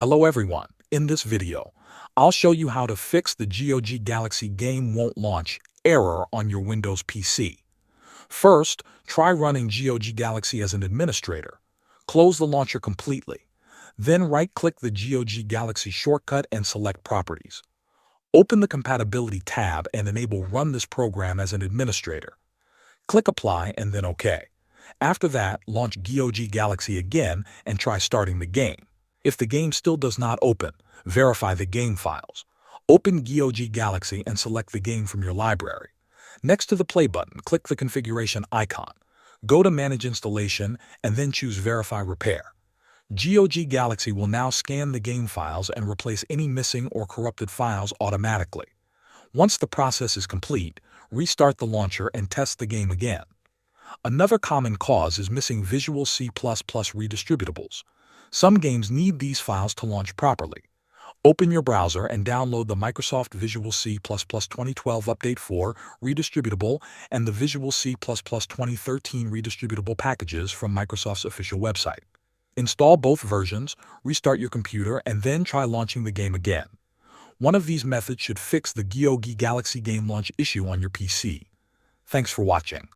Hello everyone, in this video, I'll show you how to fix the GOG Galaxy game won't launch error on your Windows PC. First, try running GOG Galaxy as an administrator. Close the launcher completely. Then right-click the GOG Galaxy shortcut and select Properties. Open the Compatibility tab and enable Run this program as an administrator. Click Apply and then OK. After that, launch GOG Galaxy again and try starting the game. If the game still does not open, verify the game files. Open GOG Galaxy and select the game from your library. Next to the Play button, click the configuration icon. Go to Manage Installation and then choose Verify Repair. GOG Galaxy will now scan the game files and replace any missing or corrupted files automatically. Once the process is complete, restart the launcher and test the game again. Another common cause is missing Visual C++ redistributables. Some games need these files to launch properly. Open your browser and download the Microsoft Visual C++ 2012 Update 4 redistributable and the Visual C++ 2013 redistributable packages from Microsoft's official website. Install both versions, restart your computer, and then try launching the game again. One of these methods should fix the GOG Galaxy game launch issue on your PC. Thanks for watching.